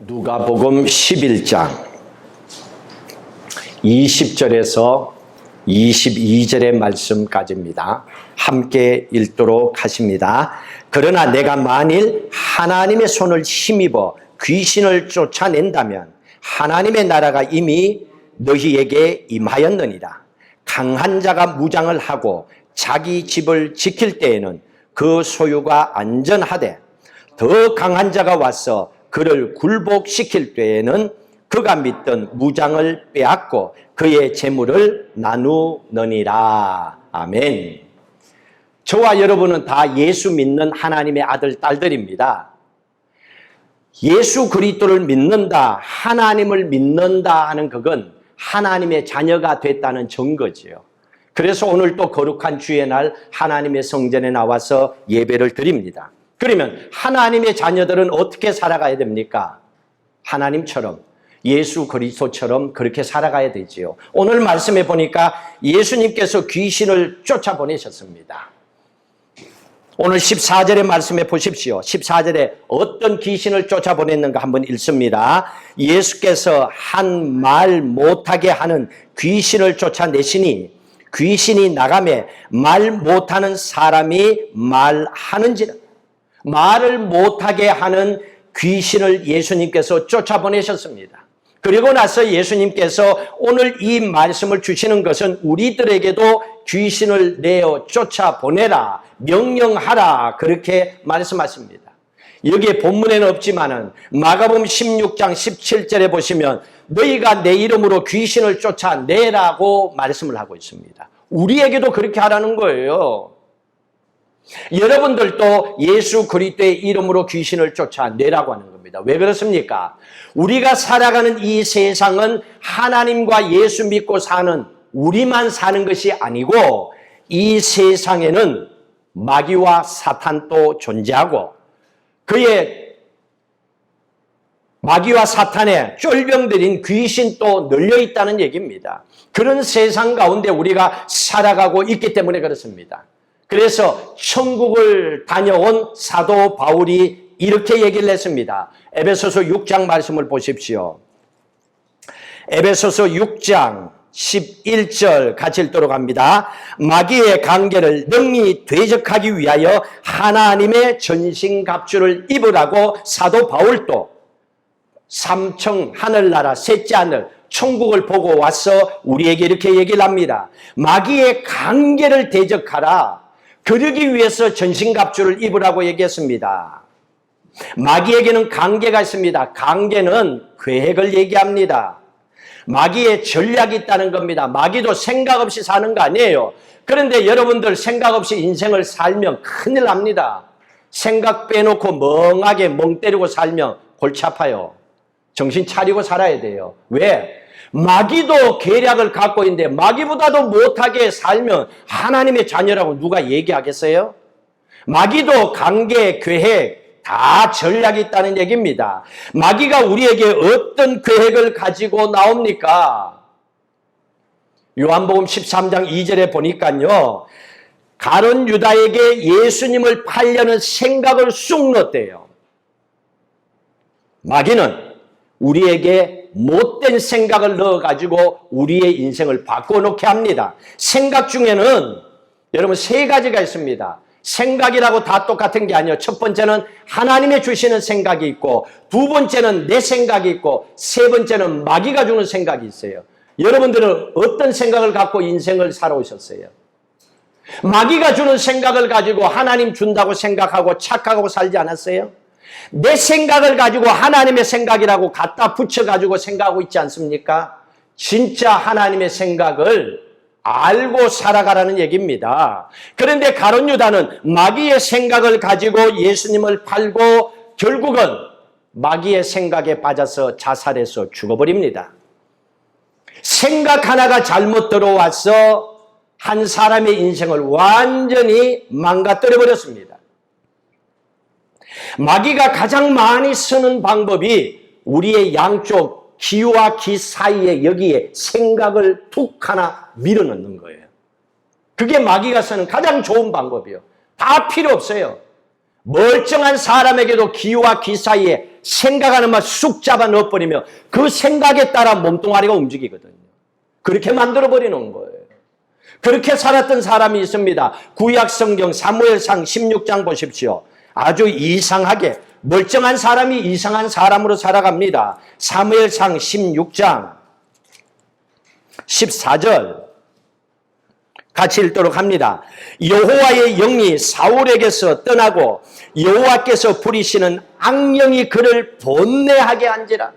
누가복음 11장 20절에서 22절의 말씀까지입니다. 함께 읽도록 하십니다. 그러나 내가 만일 하나님의 손을 힘입어 귀신을 쫓아낸다면 하나님의 나라가 이미 너희에게 임하였느니라. 강한 자가 무장을 하고 자기 집을 지킬 때에는 그 소유가 안전하되 더 강한 자가 와서 그를 굴복시킬 때에는 그가 믿던 무장을 빼앗고 그의 재물을 나누느니라. 아멘. 저와 여러분은 다 예수 믿는 하나님의 아들, 딸들입니다. 예수 그리스도를 믿는다, 하나님을 믿는다 하는 그건 하나님의 자녀가 됐다는 증거지요. 그래서 오늘 또 거룩한 주의 날 하나님의 성전에 나와서 예배를 드립니다. 그러면 하나님의 자녀들은 어떻게 살아가야 됩니까? 하나님처럼, 예수 그리스도처럼 그렇게 살아가야 되지요. 오늘 말씀에 보니까 예수님께서 귀신을 쫓아보내셨습니다. 오늘 14절의 말씀에 보십시오. 14절에 어떤 귀신을 쫓아보냈는가 한번 읽습니다. 예수께서 한 말 못하게 하는 귀신을 쫓아내시니 귀신이 나가매 말 못하는 사람이 말하는지라. 말을 못하게 하는 귀신을 예수님께서 쫓아보내셨습니다. 그리고 나서 예수님께서 오늘 이 말씀을 주시는 것은 우리들에게도 귀신을 내어 쫓아보내라, 명령하라, 그렇게 말씀하십니다. 여기에 본문에는 없지만은 마가복음 16장 17절에 보시면 너희가 내 이름으로 귀신을 쫓아내라고 말씀을 하고 있습니다. 우리에게도 그렇게 하라는 거예요. 여러분들도 예수 그리스도의 이름으로 귀신을 쫓아내라고 하는 겁니다. 왜 그렇습니까? 우리가 살아가는 이 세상은 하나님과 예수 믿고 사는 우리만 사는 것이 아니고 이 세상에는 마귀와 사탄도 존재하고 그의 마귀와 사탄의 쫄병들인 귀신도 널려 있다는 얘기입니다. 그런 세상 가운데 우리가 살아가고 있기 때문에 그렇습니다. 그래서 천국을 다녀온 사도 바울이 이렇게 얘기를 했습니다. 에베소서 6장 말씀을 보십시오. 에베소서 6장 11절 같이 읽도록 합니다. 마귀의 관계를 능히 대적하기 위하여 하나님의 전신갑주를 입으라고 사도 바울도 삼청 하늘나라 셋째 하늘 천국을 보고 와서 우리에게 이렇게 얘기를 합니다. 마귀의 관계를 대적하라. 그러기 위해서 전신갑주를 입으라고 얘기했습니다. 마귀에게는 관계가 있습니다. 관계는 계획을 얘기합니다. 마귀의 전략이 있다는 겁니다. 마귀도 생각 없이 사는 거 아니에요. 그런데 여러분들 생각 없이 인생을 살면 큰일 납니다. 생각 빼놓고 멍하게 멍 때리고 살면 골치 아파요. 정신 차리고 살아야 돼요. 왜? 마귀도 계략을 갖고 있는데 마귀보다도 못하게 살면 하나님의 자녀라고 누가 얘기하겠어요? 마귀도 관계, 계획 다 전략이 있다는 얘기입니다. 마귀가 우리에게 어떤 계획을 가지고 나옵니까? 요한복음 13장 2절에 보니까요. 가룟 유다에게 예수님을 팔려는 생각을 쑥 넣었대요. 마귀는 우리에게 못된 생각을 넣어가지고 우리의 인생을 바꿔놓게 합니다. 생각 중에는 여러분 세 가지가 있습니다. 생각이라고 다 똑같은 게 아니에요. 첫 번째는 하나님의 주시는 생각이 있고 두 번째는 내 생각이 있고 세 번째는 마귀가 주는 생각이 있어요. 여러분들은 어떤 생각을 갖고 인생을 살아오셨어요? 마귀가 주는 생각을 가지고 하나님 준다고 생각하고 착각하고 살지 않았어요? 내 생각을 가지고 하나님의 생각이라고 갖다 붙여가지고 생각하고 있지 않습니까? 진짜 하나님의 생각을 알고 살아가라는 얘기입니다. 그런데 가룟 유다는 마귀의 생각을 가지고 예수님을 팔고 결국은 마귀의 생각에 빠져서 자살해서 죽어버립니다. 생각 하나가 잘못 들어와서 한 사람의 인생을 완전히 망가뜨려 버렸습니다. 마귀가 가장 많이 쓰는 방법이 우리의 양쪽 기와 기 사이에 여기에 생각을 툭 하나 밀어넣는 거예요. 그게 마귀가 쓰는 가장 좋은 방법이에요. 다 필요 없어요. 멀쩡한 사람에게도 기와 귀 사이에 생각하는 말 쑥 잡아 넣어버리며 그 생각에 따라 몸뚱아리가 움직이거든요. 그렇게 만들어버리는 거예요. 그렇게 살았던 사람이 있습니다. 구약 성경 사무엘상 16장 보십시오. 아주 이상하게 멀쩡한 사람이 이상한 사람으로 살아갑니다. 사무엘상 16장 14절 같이 읽도록 합니다. 여호와의 영이 사울에게서 떠나고 여호와께서 부리시는 악령이 그를 번뇌하게 한지라.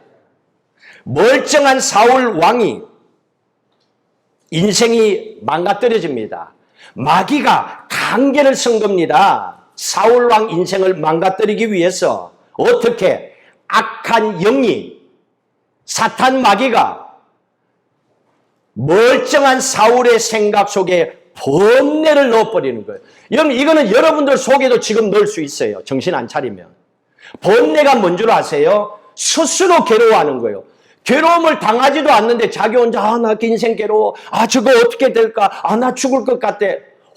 멀쩡한 사울 왕이 인생이 망가뜨려집니다. 마귀가 강계를 쓴 겁니다. 사울 왕 인생을 망가뜨리기 위해서 어떻게 악한 영이 사탄 마귀가 멀쩡한 사울의 생각 속에 번뇌를 넣어버리는 거예요. 여러분 이거는 여러분들 속에도 지금 넣을 수 있어요. 정신 안 차리면. 번뇌가 뭔 줄 아세요? 스스로 괴로워하는 거예요. 괴로움을 당하지도 않는데 자기 혼자 나 인생 괴로워. 저거 어떻게 될까? 나 죽을 것 같아.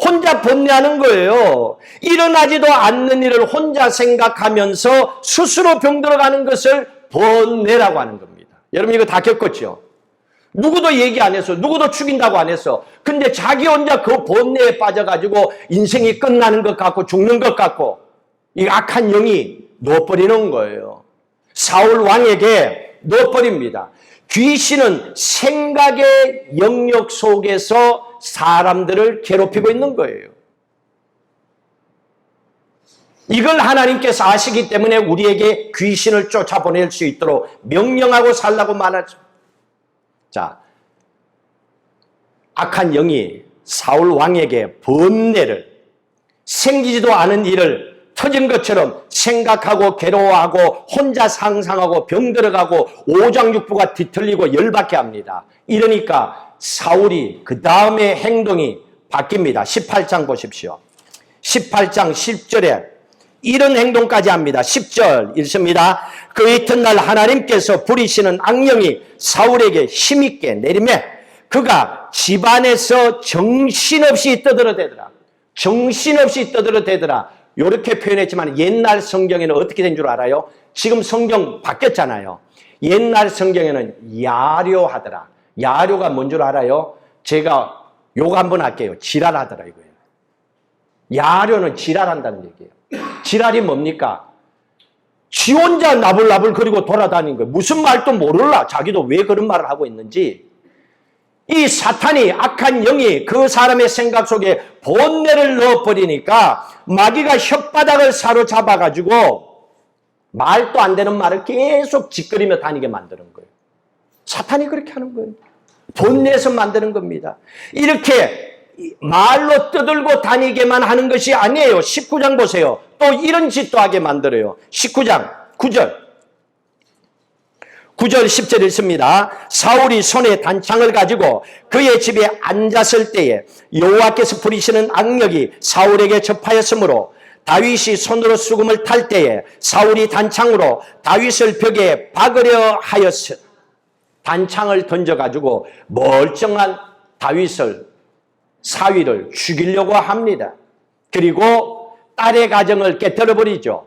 혼자 번뇌하는 거예요. 일어나지도 않는 일을 혼자 생각하면서 스스로 병들어가는 것을 번뇌라고 하는 겁니다. 여러분 이거 다 겪었죠? 누구도 얘기 안 했어. 누구도 죽인다고 안 했어. 근데 자기 혼자 그 번뇌에 빠져가지고 인생이 끝나는 것 같고 죽는 것 같고 이 악한 영이 넣어버리는 거예요. 사울 왕에게 넣어버립니다. 귀신은 생각의 영역 속에서 사람들을 괴롭히고 있는 거예요. 이걸 하나님께서 아시기 때문에 우리에게 귀신을 쫓아보낼 수 있도록 명령하고 살라고 말하죠. 자, 악한 영이 사울 왕에게 번뇌를 생기지도 않은 일을 터진 것처럼 생각하고 괴로워하고 혼자 상상하고 병들어가고 오장육부가 뒤틀리고 열받게 합니다. 이러니까 사울이 그 다음에 행동이 바뀝니다. 18장 보십시오. 18장 10절에 이런 행동까지 합니다. 10절 읽습니다. 그 이튿날 하나님께서 부리시는 악령이 사울에게 힘있게 내리매 그가 집안에서 정신없이 떠들어대더라. 정신없이 떠들어대더라. 이렇게 표현했지만 옛날 성경에는 어떻게 된 줄 알아요? 지금 성경 바뀌었잖아요. 옛날 성경에는 야료하더라. 야료가 뭔 줄 알아요? 제가 요거 한번 할게요. 지랄하더라 이거예요. 야료는 지랄한다는 얘기예요. 지랄이 뭡니까? 지 혼자 나불나불 그리고 돌아다니는 거예요. 무슨 말도 모를라. 자기도 왜 그런 말을 하고 있는지. 이 사탄이 악한 영이 그 사람의 생각 속에 번뇌를 넣어버리니까 마귀가 혓바닥을 사로잡아가지고 말도 안 되는 말을 계속 짓거리며 다니게 만드는 거예요. 사탄이 그렇게 하는 거예요. 번뇌에서 만드는 겁니다. 이렇게 말로 떠들고 다니게만 하는 것이 아니에요. 19장 보세요. 또 이런 짓도 하게 만들어요. 19장 9절 10절 읽습니다. 사울이 손에 단창을 가지고 그의 집에 앉았을 때에 여호와께서 부리시는 악력이 사울에게 접하였으므로 다윗이 손으로 수금을 탈 때에 사울이 단창으로 다윗을 벽에 박으려 하였으 단창을 던져가지고 멀쩡한 다윗을 사위를 죽이려고 합니다. 그리고 딸의 가정을 깨뜨려버리죠.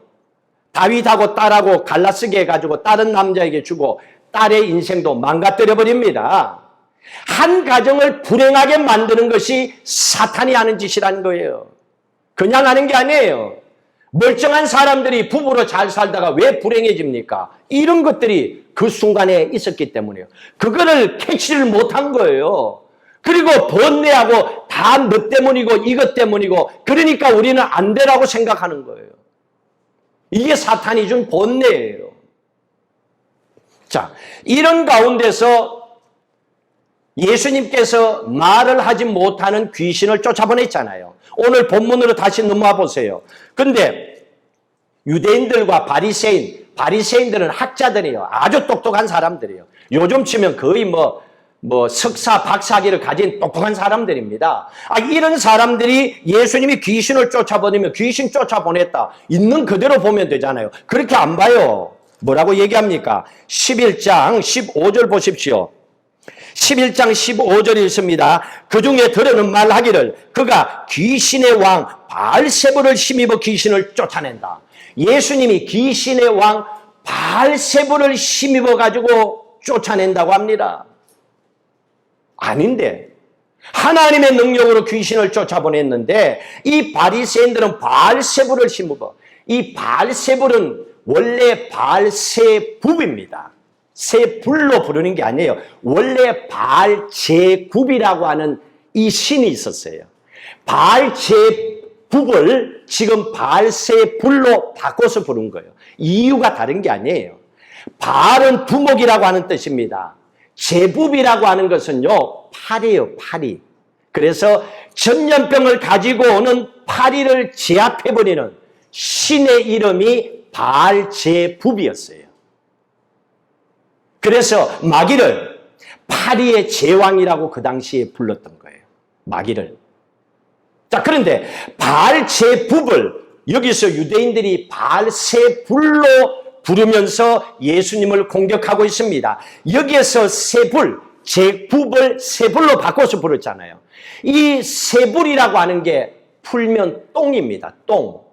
다윗하고 딸하고 갈라쓰게 해가지고 다른 남자에게 주고 딸의 인생도 망가뜨려버립니다. 한 가정을 불행하게 만드는 것이 사탄이 하는 짓이라는 거예요. 그냥 하는 게 아니에요. 멀쩡한 사람들이 부부로 잘 살다가 왜 불행해집니까? 이런 것들이 그 순간에 있었기 때문이에요. 그거를 캐치를 못한 거예요. 그리고 번뇌하고 다 너 때문이고 이것 때문이고 그러니까 우리는 안 되라고 생각하는 거예요. 이게 사탄이 준 번뇌예요. 자, 이런 가운데서 예수님께서 말을 하지 못하는 귀신을 쫓아보냈잖아요. 오늘 본문으로 다시 넘어와 보세요. 근데 유대인들과 바리새인들은 학자들이에요. 아주 똑똑한 사람들이에요. 요즘 치면 거의 석사, 박사학위를 가진 똑똑한 사람들입니다. 이런 사람들이 예수님이 귀신을 쫓아보내면 귀신 쫓아보냈다. 있는 그대로 보면 되잖아요. 그렇게 안 봐요. 뭐라고 얘기합니까? 11장 15절 보십시오. 11장 15절에 있습니다. 그 중에 들으는 말하기를 그가 귀신의 왕 바알세불을 힘입어 귀신을 쫓아낸다. 예수님이 귀신의 왕 바알세불을 힘입어 가지고 쫓아낸다고 합니다. 아닌데 하나님의 능력으로 귀신을 쫓아보냈는데 이 바리새인들은 바알세불을 힘입어. 이 바알세불은 원래 바알세붑입니다. 세불로 부르는 게 아니에요. 원래 바알제굽이라고 하는 이 신이 있었어요. 바알제굽을 지금 바알세불로 바꿔서 부른 거예요. 이유가 다른 게 아니에요. 바알은 두목이라고 하는 뜻입니다. 제굽이라고 하는 것은요, 파리예요, 파리. 그래서 전염병을 가지고 오는 파리를 제압해버리는 신의 이름이 바알제굽이었어요. 그래서 마귀를 파리의 제왕이라고 그 당시에 불렀던 거예요. 마귀를. 자, 그런데 바알제굽을 여기서 유대인들이 바알세불로 부르면서 예수님을 공격하고 있습니다. 여기에서 세불, 제굽을 세불로 바꿔서 부르잖아요. 이 세불이라고 하는 게 풀면 똥입니다. 똥.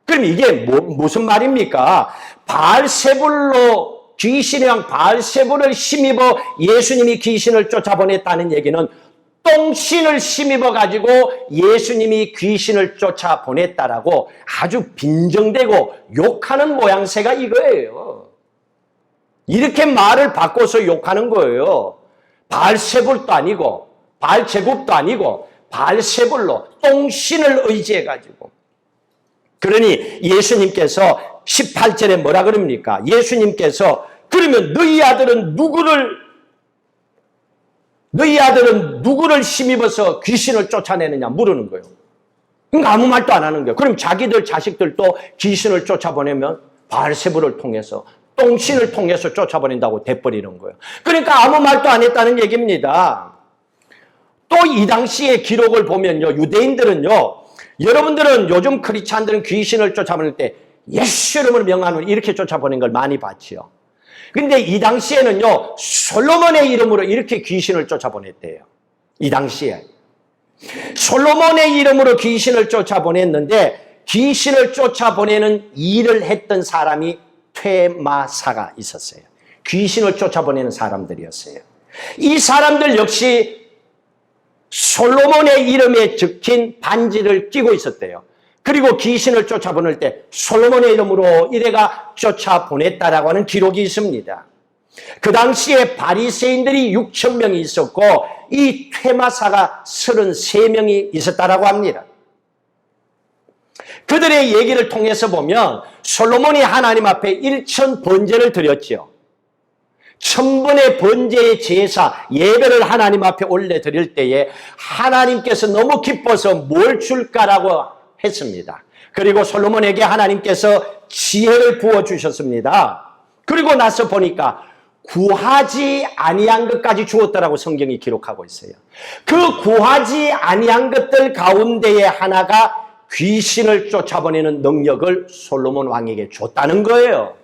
그럼 이게 무슨 말입니까? 바알세불로 귀신의 왕 바알세불을 힘입어 예수님이 귀신을 쫓아보냈다는 얘기는 똥신을 힘입어 가지고 예수님이 귀신을 쫓아보냈다라고 아주 빈정대고 욕하는 모양새가 이거예요. 이렇게 말을 바꿔서 욕하는 거예요. 바알세불도 아니고 바알제굽도 아니고 바알세불로 똥신을 의지해 가지고. 그러니 예수님께서 18절에 뭐라 그럽니까? 예수님께서 그러면 너희 아들은 누구를 힘입어서 귀신을 쫓아내느냐 물으는 거예요. 그러니까 아무 말도 안 하는 거예요. 그럼 자기들 자식들도 귀신을 쫓아보내면 바알세불을 통해서 똥신을 통해서 쫓아보낸다고 돼버리는 거예요. 그러니까 아무 말도 안 했다는 얘기입니다. 또 이 당시의 기록을 보면요, 유대인들은요, 여러분들은 요즘 크리스찬들은 귀신을 쫓아보낼 때 예수 이름으로 명하노니 이렇게 쫓아보낸 걸 많이 봤지요. 근데 이 당시에는요, 솔로몬의 이름으로 이렇게 귀신을 쫓아보냈대요. 이 당시에. 솔로몬의 이름으로 귀신을 쫓아보냈는데 귀신을 쫓아보내는 일을 했던 사람이 퇴마사가 있었어요. 귀신을 쫓아보내는 사람들이었어요. 이 사람들 역시 솔로몬의 이름에 적힌 반지를 끼고 있었대요. 그리고 귀신을 쫓아보낼 때 솔로몬의 이름으로 이래가 쫓아보냈다라고 하는 기록이 있습니다. 그 당시에 바리새인들이 6,000명이 있었고 이 퇴마사가 33명이 있었다라고 합니다. 그들의 얘기를 통해서 보면 솔로몬이 하나님 앞에 1천 번제를 드렸지요. 1000번의 번제의 제사, 예배를 하나님 앞에 올려드릴 때에 하나님께서 너무 기뻐서 뭘 줄까라고 했습니다. 그리고 솔로몬에게 하나님께서 지혜를 부어주셨습니다. 그리고 나서 보니까 구하지 아니한 것까지 주었다라고 성경이 기록하고 있어요. 그 구하지 아니한 것들 가운데에 하나가 귀신을 쫓아보내는 능력을 솔로몬 왕에게 줬다는 거예요.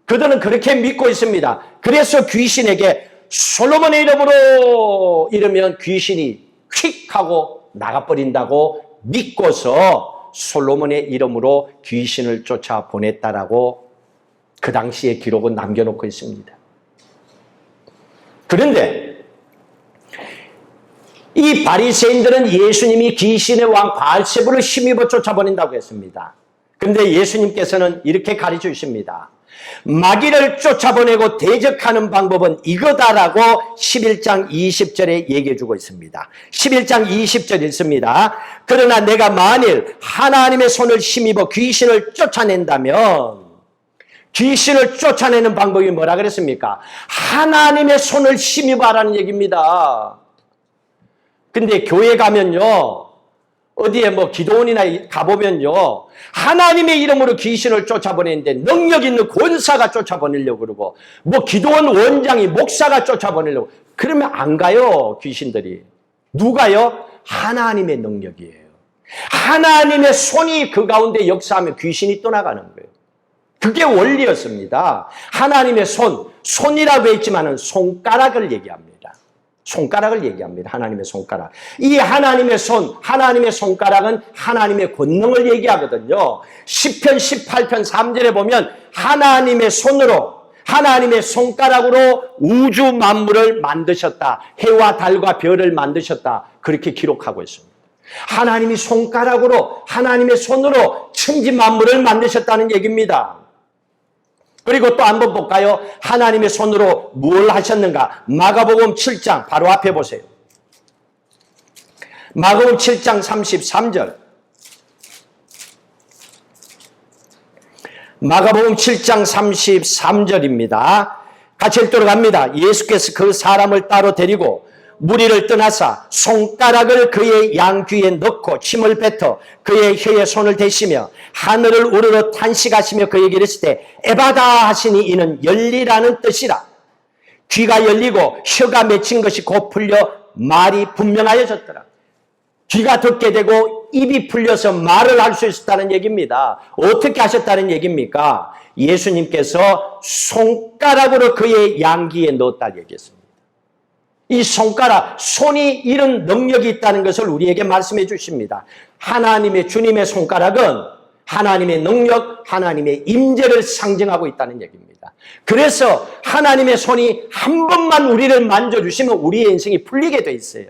그들은 그렇게 믿고 있습니다. 그래서 귀신에게 솔로몬의 이름으로 이러면 귀신이 휙 하고 나가버린다고 믿고서 솔로몬의 이름으로 귀신을 쫓아보냈다라고 그 당시의 기록은 남겨놓고 있습니다. 그런데 이 바리새인들은 예수님이 귀신의 왕 바알세불을 힘입어 쫓아보낸다고 했습니다. 그런데 예수님께서는 이렇게 가르쳐 주십니다. 마귀를 쫓아보내고 대적하는 방법은 이거다라고 11장 20절에 얘기해 주고 있습니다. 11장 20절 읽습니다. 그러나 내가 만일 하나님의 손을 힘입어 귀신을 쫓아낸다면, 귀신을 쫓아내는 방법이 뭐라 그랬습니까? 하나님의 손을 힘입어라는 얘기입니다. 근데 교회 가면요, 어디에 뭐 기도원이나 가보면요, 하나님의 이름으로 귀신을 쫓아보내는데 능력 있는 권사가 쫓아보내려고 그러고, 뭐 기도원 원장이 목사가 쫓아보내려고, 그러면 안 가요, 귀신들이. 누가요? 하나님의 능력이에요. 하나님의 손이 그 가운데 역사하면 귀신이 떠나가는 거예요. 그게 원리였습니다. 하나님의 손, 손이라고 했지만은 손가락을 얘기합니다. 손가락을 얘기합니다. 하나님의 손가락. 이 하나님의 손, 하나님의 손가락은 하나님의 권능을 얘기하거든요. 시편 18편 3절에 보면 하나님의 손으로, 하나님의 손가락으로 우주 만물을 만드셨다. 해와 달과 별을 만드셨다. 그렇게 기록하고 있습니다. 하나님이 손가락으로, 하나님의 손으로 천지 만물을 만드셨다는 얘기입니다. 그리고 또 한번 볼까요? 하나님의 손으로 뭘 하셨는가? 마가복음 7장 바로 앞에 보세요. 마가복음 7장 33절. 마가복음 7장 33절입니다. 같이 읽도록 합니다. 예수께서 그 사람을 따로 데리고 무리를 떠나사 손가락을 그의 양귀에 넣고 침을 뱉어 그의 혀에 손을 대시며 하늘을 우러러 탄식하시며 그에게 이르시되 에바다 하시니 이는 열리라는 뜻이라. 귀가 열리고 혀가 맺힌 것이 곧 풀려 말이 분명하여졌더라. 귀가 듣게 되고 입이 풀려서 말을 할 수 있었다는 얘기입니다. 어떻게 하셨다는 얘기입니까? 예수님께서 손가락으로 그의 양귀에 넣었다 얘기했습니다. 이 손가락, 손이 이런 능력이 있다는 것을 우리에게 말씀해 주십니다. 하나님의 주님의 손가락은 하나님의 능력, 하나님의 임재를 상징하고 있다는 얘기입니다. 그래서 하나님의 손이 한 번만 우리를 만져주시면 우리의 인생이 풀리게 돼 있어요.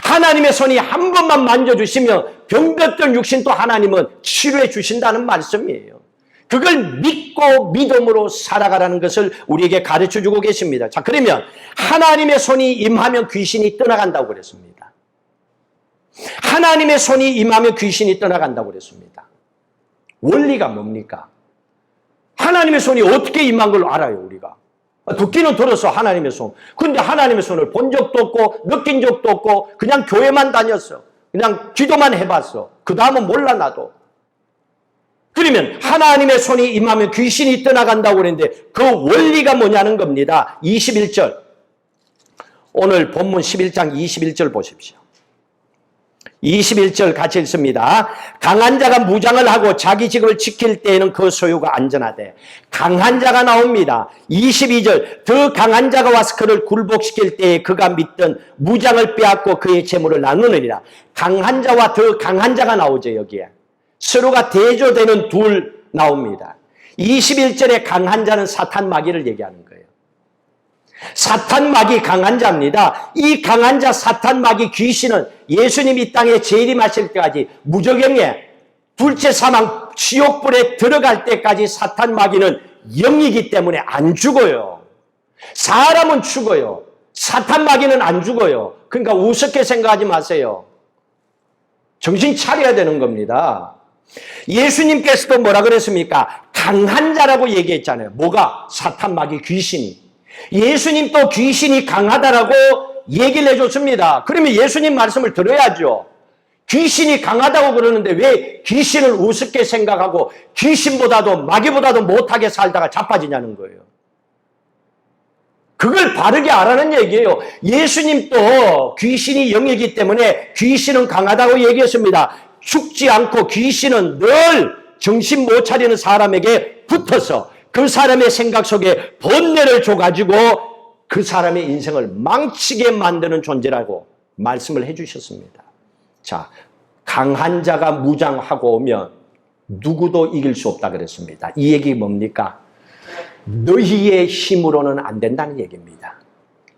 하나님의 손이 한 번만 만져주시면 병들었던 육신도 하나님은 치료해 주신다는 말씀이에요. 그걸 믿고 믿음으로 살아가라는 것을 우리에게 가르쳐주고 계십니다. 자, 그러면 하나님의 손이 임하면 귀신이 떠나간다고 그랬습니다. 하나님의 손이 임하면 귀신이 떠나간다고 그랬습니다. 원리가 뭡니까? 하나님의 손이 어떻게 임한 걸 알아요, 우리가. 듣기는 들어서 하나님의 손. 근데 하나님의 손을 본 적도 없고 느낀 적도 없고 그냥 교회만 다녔어. 그냥 기도만 해봤어. 그 다음은 몰라 나도. 그러면 하나님의 손이 임하면 귀신이 떠나간다고 그랬는데 그 원리가 뭐냐는 겁니다. 21절. 오늘 본문 11장 21절 보십시오. 21절 같이 읽습니다. 강한 자가 무장을 하고 자기 직업을 지킬 때에는 그 소유가 안전하되. 강한 자가 나옵니다. 22절. 더 강한 자가 와서 그를 굴복시킬 때에 그가 믿던 무장을 빼앗고 그의 재물을 나누느니라. 강한 자와 더 강한 자가 나오죠, 여기에. 서로가 대조되는 둘 나옵니다. 21절에 강한 자는 사탄 마귀를 얘기하는 거예요. 사탄 마귀 강한 자입니다. 이 강한 자 사탄 마귀 귀신은 예수님 이 땅에 재림하실 때까지 무저경에 둘째 사망 지옥불에 들어갈 때까지 사탄 마귀는 영이기 때문에 안 죽어요. 사람은 죽어요. 사탄 마귀는 안 죽어요. 그러니까 우습게 생각하지 마세요. 정신 차려야 되는 겁니다. 예수님께서도 뭐라 그랬습니까? 강한 자라고 얘기했잖아요. 뭐가? 사탄 마귀 귀신이. 예수님도 귀신이 강하다라고 얘기를 해줬습니다. 그러면 예수님 말씀을 들어야죠. 귀신이 강하다고 그러는데 왜 귀신을 우습게 생각하고 귀신보다도 마귀보다도 못하게 살다가 자빠지냐는 거예요. 그걸 바르게 알아는 얘기예요. 예수님도 귀신이 영이기 때문에 귀신은 강하다고 얘기했습니다. 죽지 않고 귀신은 늘 정신 못 차리는 사람에게 붙어서 그 사람의 생각 속에 번뇌를 줘가지고 그 사람의 인생을 망치게 만드는 존재라고 말씀을 해주셨습니다. 자, 강한 자가 무장하고 오면 누구도 이길 수 없다 그랬습니다. 이 얘기 뭡니까? 너희의 힘으로는 안 된다는 얘기입니다.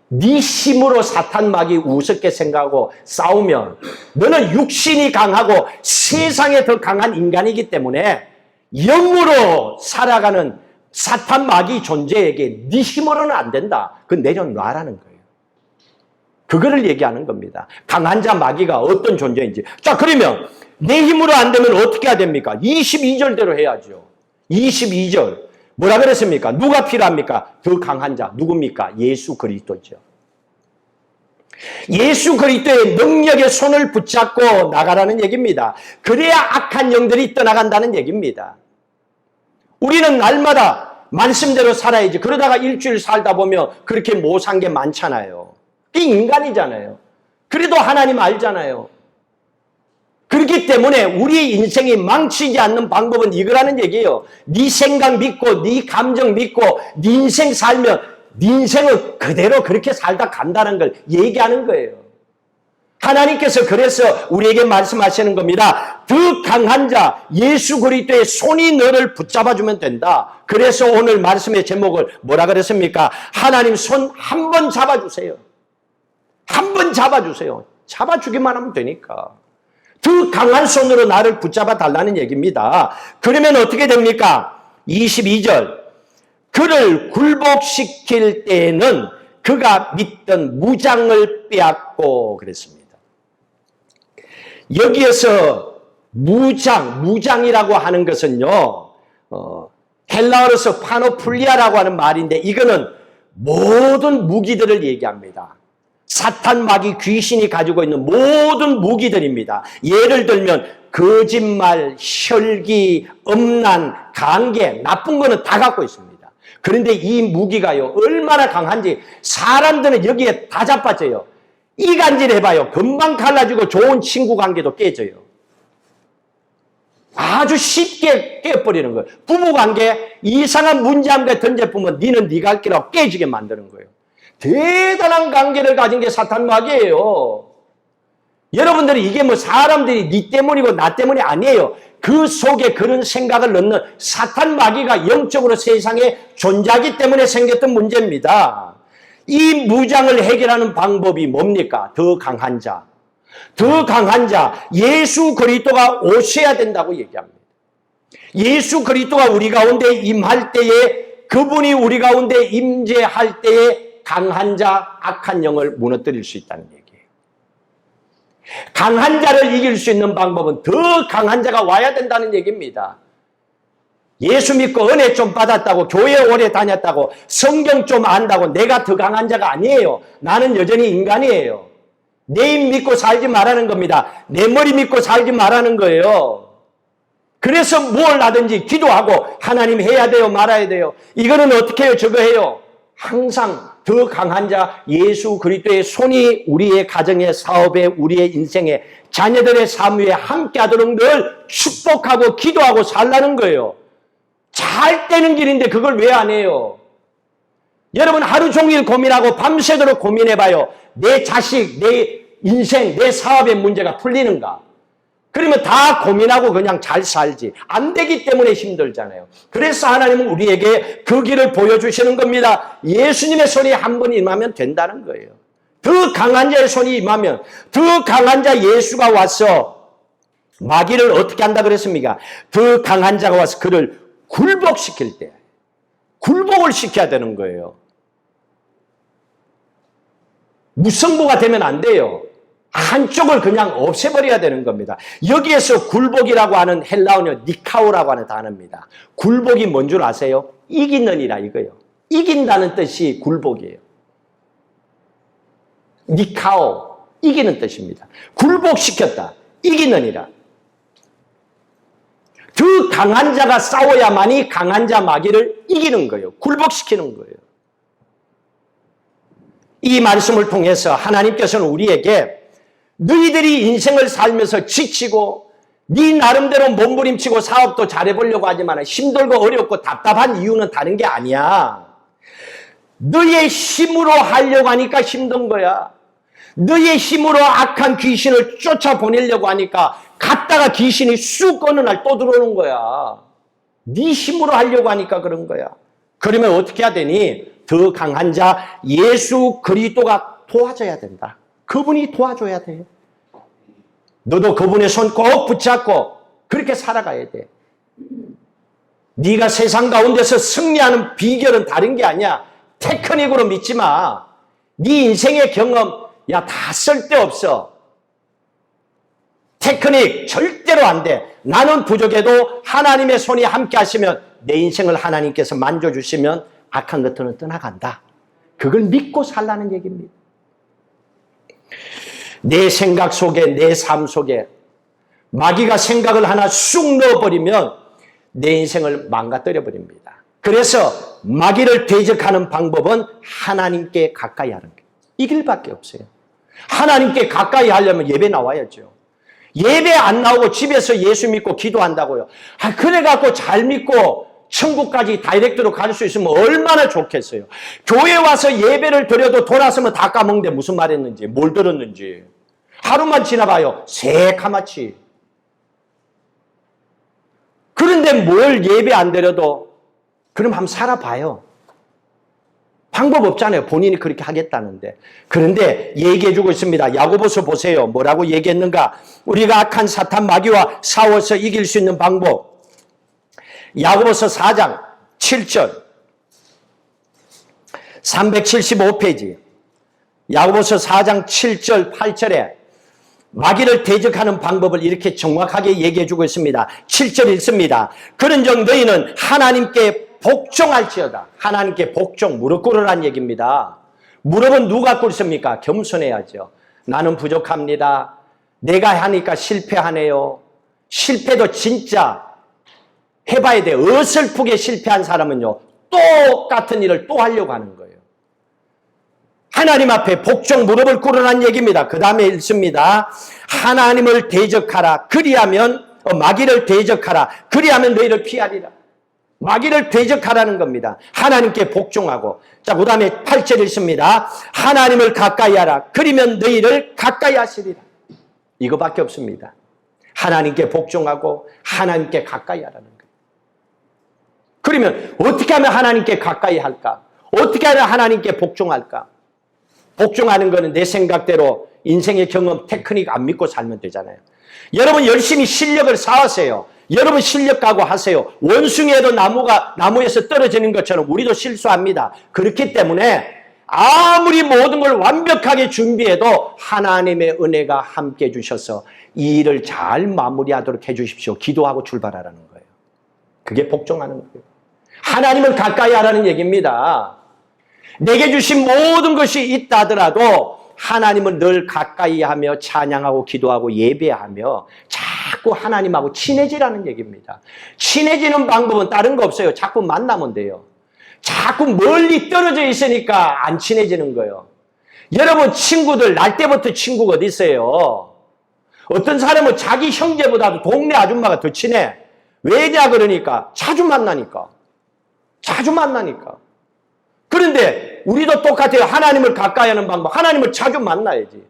네 힘으로 사탄 마귀 우습게 생각하고 싸우면 너는 육신이 강하고 세상에 더 강한 인간이기 때문에 영으로 살아가는 사탄 마귀 존재에게 네 힘으로는 안 된다. 그건 내려놔라는 거예요. 그거를 얘기하는 겁니다. 강한 자 마귀가 어떤 존재인지. 자, 그러면 내 힘으로 안 되면 어떻게 해야 됩니까? 22절대로 해야죠. 22절. 뭐라 그랬습니까? 누가 필요합니까? 더 강한 자. 누굽니까? 예수 그리스도죠. 예수 그리스도의 능력의 손을 붙잡고 나가라는 얘기입니다. 그래야 악한 영들이 떠나간다는 얘기입니다. 우리는 날마다 말씀대로 살아야지. 그러다가 일주일 살다 보면 그렇게 못 산 게 많잖아요. 이 인간이잖아요. 그래도 하나님 알잖아요. 그렇기 때문에 우리 인생이 망치지 않는 방법은 이거라는 얘기예요. 네 생각 믿고 네 감정 믿고 네 인생 살면 네 인생은 그대로 그렇게 살다 간다는 걸 얘기하는 거예요. 하나님께서 그래서 우리에게 말씀하시는 겁니다. 더 강한 자 예수 그리스도의 손이 너를 붙잡아주면 된다. 그래서 오늘 말씀의 제목을 뭐라 그랬습니까? 하나님 손 한 번 잡아주세요. 한 번 잡아주세요. 잡아주기만 하면 되니까. 더 강한 손으로 나를 붙잡아 달라는 얘기입니다. 그러면 어떻게 됩니까? 22절. 그를 굴복시킬 때에는 그가 믿던 무장을 빼앗고 그랬습니다. 여기에서 무장이라고 하는 것은요, 헬라어로서 파노플리아라고 하는 말인데 이거는 모든 무기들을 얘기합니다. 사탄, 마귀, 귀신이 가지고 있는 모든 무기들입니다. 예를 들면 거짓말, 혈기, 음란, 간계, 나쁜 거는 다 갖고 있습니다. 그런데 이 무기가요 얼마나 강한지 사람들은 여기에 다 자빠져요. 이간질 해봐요. 금방 갈라지고 좋은 친구 관계도 깨져요. 아주 쉽게 깨버리는 거예요. 부부관계 이상한 문제 한 개 던져보면 니는 네가 할 끼라고 깨지게 만드는 거예요. 대단한 관계를 가진 게 사탄 마귀예요. 여러분들이 이게 뭐 사람들이 니 때문이고 나 때문이 아니에요. 그 속에 그런 생각을 넣는 사탄 마귀가 영적으로 세상에 존재하기 때문에 생겼던 문제입니다. 이 무장을 해결하는 방법이 뭡니까? 더 강한 자. 더 강한 자, 예수 그리스도가 오셔야 된다고 얘기합니다. 예수 그리스도가 우리 가운데 임할 때에 그분이 우리 가운데 임재할 때에 강한 자, 악한 영을 무너뜨릴 수 있다는 얘기예요. 강한 자를 이길 수 있는 방법은 더 강한 자가 와야 된다는 얘기입니다. 예수 믿고 은혜 좀 받았다고, 교회 오래 다녔다고, 성경 좀 안다고 내가 더 강한 자가 아니에요. 나는 여전히 인간이에요. 내 입 믿고 살지 말라는 겁니다. 내 머리 믿고 살지 말라는 거예요. 그래서 뭘 하든지 기도하고 하나님 해야 돼요, 말아야 돼요. 이거는 어떻게 해요, 저거 해요. 항상 더 강한 자 예수 그리스도의 손이 우리의 가정에, 사업에, 우리의 인생에, 자녀들의 삶 위에 함께하도록 늘 축복하고 기도하고 살라는 거예요. 잘 되는 길인데 그걸 왜 안 해요? 여러분 하루 종일 고민하고 밤새도록 고민해봐요. 내 자식, 내 인생, 내 사업의 문제가 풀리는가? 그러면 다 고민하고 그냥 잘 살지. 안 되기 때문에 힘들잖아요. 그래서 하나님은 우리에게 그 길을 보여주시는 겁니다. 예수님의 손이 한 번 임하면 된다는 거예요. 더 강한 자의 손이 임하면, 더 강한 자 예수가 와서 마귀를 어떻게 한다 그랬습니까? 더 강한 자가 와서 그를 굴복시킬 때, 굴복을 시켜야 되는 거예요. 무승부가 되면 안 돼요. 한쪽을 그냥 없애버려야 되는 겁니다. 여기에서 굴복이라고 하는 헬라어는 니카오라고 하는 단어입니다. 굴복이 뭔 줄 아세요? 이기는이라 이거예요. 이긴다는 뜻이 굴복이에요. 니카오, 이기는 뜻입니다. 굴복시켰다, 이기는이라. 더 강한 자가 싸워야만이 강한 자 마귀를 이기는 거예요. 굴복시키는 거예요. 이 말씀을 통해서 하나님께서는 우리에게 너희들이 인생을 살면서 지치고 네 나름대로 몸부림치고 사업도 잘해보려고 하지만 힘들고 어렵고 답답한 이유는 다른 게 아니야. 너의 힘으로 하려고 하니까 힘든 거야. 너의 힘으로 악한 귀신을 쫓아보내려고 하니까 갔다가 귀신이 쑥 어느 날 또 들어오는 거야. 네 힘으로 하려고 하니까 그런 거야. 그러면 어떻게 해야 되니? 더 강한 자 예수 그리스도가 도와줘야 된다. 그분이 도와줘야 돼요. 너도 그분의 손 꼭 붙잡고 그렇게 살아가야 돼. 네가 세상 가운데서 승리하는 비결은 다른 게 아니야. 테크닉으로 믿지 마. 네 인생의 경험, 야, 다 쓸데없어. 테크닉 절대로 안 돼. 나는 부족해도 하나님의 손이 함께 하시면 내 인생을 하나님께서 만져주시면 악한 것들은 떠나간다. 그걸 믿고 살라는 얘기입니다. 내 생각 속에, 내 삶 속에 마귀가 생각을 하나 쑥 넣어버리면 내 인생을 망가뜨려 버립니다. 그래서 마귀를 대적하는 방법은 하나님께 가까이 하는 게 이 길밖에 없어요. 하나님께 가까이 하려면 예배 나와야죠. 예배 안 나오고 집에서 예수 믿고 기도한다고요. 그래갖고 잘 믿고 천국까지 다이렉트로 갈 수 있으면 얼마나 좋겠어요. 교회 와서 예배를 드려도 돌아서면 다 까먹는데 무슨 말 했는지, 뭘 들었는지. 하루만 지나봐요. 새카맣지. 그런데 뭘 예배 안 드려도 그럼 한번 살아봐요. 방법 없잖아요. 본인이 그렇게 하겠다는데. 그런데 얘기해주고 있습니다. 야고보서 보세요. 뭐라고 얘기했는가? 우리가 악한 사탄 마귀와 싸워서 이길 수 있는 방법. 야고보서 4장 7절 375페이지 야고보서 4장 7절 8절에 마귀를 대적하는 방법을 이렇게 정확하게 얘기해주고 있습니다. 7절 읽습니다. 그런즉 너희는 하나님께 복종할지어다. 하나님께 복종, 무릎 꿇으란 얘기입니다. 무릎은 누가 꿇습니까? 겸손해야죠. 나는 부족합니다. 내가 하니까 실패하네요. 실패도 진짜 해봐야 돼요. 어설프게 실패한 사람은요, 똑같은 일을 또 하려고 하는 거예요. 하나님 앞에 복종 무릎을 꿇으란 얘기입니다. 그 다음에 읽습니다. 하나님을 대적하라. 그리하면 마귀를 대적하라. 그리하면 너희를 피하리라. 마귀를 대적하라는 겁니다. 하나님께 복종하고. 자, 그 다음에 8절 읽습니다. 하나님을 가까이 하라. 그리면 너희를 가까이 하시리라. 이거밖에 없습니다. 하나님께 복종하고 하나님께 가까이 하라는 거예요. 그러면 어떻게 하면 하나님께 가까이 할까? 어떻게 하면 하나님께 복종할까? 복종하는 거는 내 생각대로 인생의 경험, 테크닉 안 믿고 살면 되잖아요. 여러분 열심히 실력을 쌓으세요. 여러분 실력 각오하세요. 원숭이에도 나무에서 떨어지는 것처럼 우리도 실수합니다. 그렇기 때문에 아무리 모든 걸 완벽하게 준비해도 하나님의 은혜가 함께 해주셔서 이 일을 잘 마무리하도록 해주십시오. 기도하고 출발하라는 거예요. 그게 복종하는 거예요. 하나님을 가까이 하라는 얘기입니다. 내게 주신 모든 것이 있다 하더라도 하나님을 늘 가까이 하며 찬양하고 기도하고 예배하며 자꾸 하나님하고 친해지라는 얘기입니다. 친해지는 방법은 다른 거 없어요. 자꾸 만나면 돼요. 자꾸 멀리 떨어져 있으니까 안 친해지는 거예요. 여러분 친구들 날 때부터 친구가 어디 있어요? 어떤 사람은 자기 형제보다도 동네 아줌마가 더 친해. 왜냐 그러니까 자주 만나니까. 자주 만나니까. 그런데 우리도 똑같아요. 하나님을 가까이 하는 방법. 하나님을 자주 만나야지.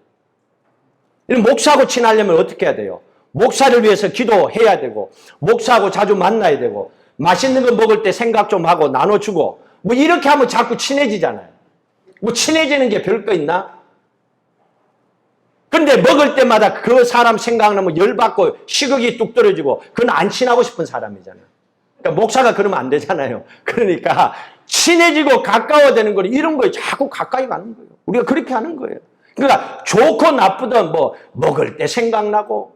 목사하고 친하려면 어떻게 해야 돼요? 목사를 위해서 기도해야 되고 목사하고 자주 만나야 되고 맛있는 거 먹을 때 생각 좀 하고 나눠주고 뭐 이렇게 하면 자꾸 친해지잖아요. 뭐 친해지는 게 별거 있나? 근데 먹을 때마다 그 사람 생각나면 열받고 식욕이 뚝 떨어지고 그건 안 친하고 싶은 사람이잖아요. 그러니까 목사가 그러면 안 되잖아요. 그러니까 친해지고 가까워지는 거는 이런 거에 자꾸 가까이 가는 거예요. 우리가 그렇게 하는 거예요. 그러니까 좋고 나쁘든 뭐 먹을 때 생각나고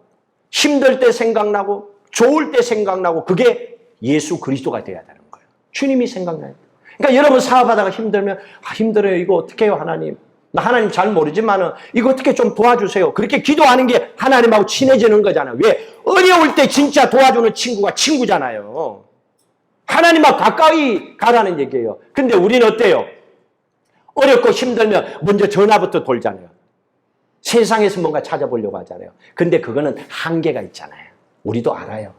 힘들 때 생각나고 좋을 때 생각나고 그게 예수 그리스도가 돼야 되는 거예요. 주님이 생각나요. 그러니까 여러분 사업하다가 힘들면 힘들어요. 이거 어떻게 해요 하나님. 나 하나님 잘 모르지만은 이거 어떻게 좀 도와주세요. 그렇게 기도하는 게 하나님하고 친해지는 거잖아요. 왜? 어려울 때 진짜 도와주는 친구가 친구잖아요. 하나님하고 가까이 가라는 얘기예요. 근데 우리는 어때요? 어렵고 힘들면 먼저 전화부터 돌잖아요. 세상에서 뭔가 찾아보려고 하잖아요. 근데 그거는 한계가 있잖아요. 우리도 알아요.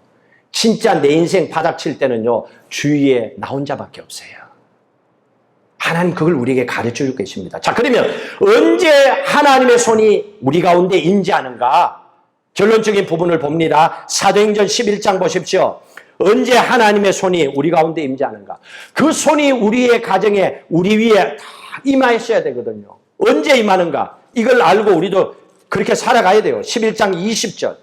진짜 내 인생 바닥칠 때는요. 주위에 나 혼자밖에 없어요. 하나님 그걸 우리에게 가르쳐주고 계십니다. 자, 그러면 언제 하나님의 손이 우리 가운데 임재하는가? 결론적인 부분을 봅니다. 사도행전 11장 보십시오. 언제 하나님의 손이 우리 가운데 임재하는가? 그 손이 우리의 가정에 우리 위에 다 임하였어야 되거든요. 언제 임하는가? 이걸 알고 우리도 그렇게 살아가야 돼요. 11장 20절.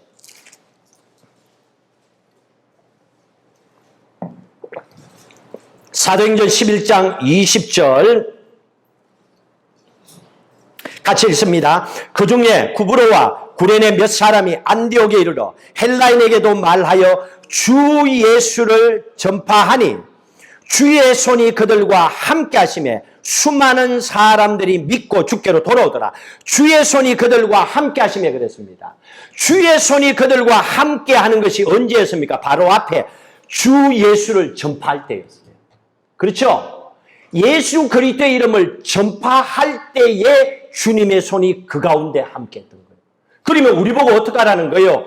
사도행전 11장 20절 같이 읽습니다. 그 중에 구브로와 구레네 몇 사람이 안디옥에 이르러 헬라인에게도 말하여 주 예수를 전파하니 주의 손이 그들과 함께 하심에 수많은 사람들이 믿고 주께로 돌아오더라. 주의 손이 그들과 함께 하심에 그랬습니다. 주의 손이 그들과 함께 하는 것이 언제였습니까? 바로 앞에 주 예수를 전파할 때였어요. 그렇죠? 예수 그리스도의 이름을 전파할 때에 주님의 손이 그 가운데 함께 했던 거예요. 그러면 우리 보고 어떻게 하라는 거예요?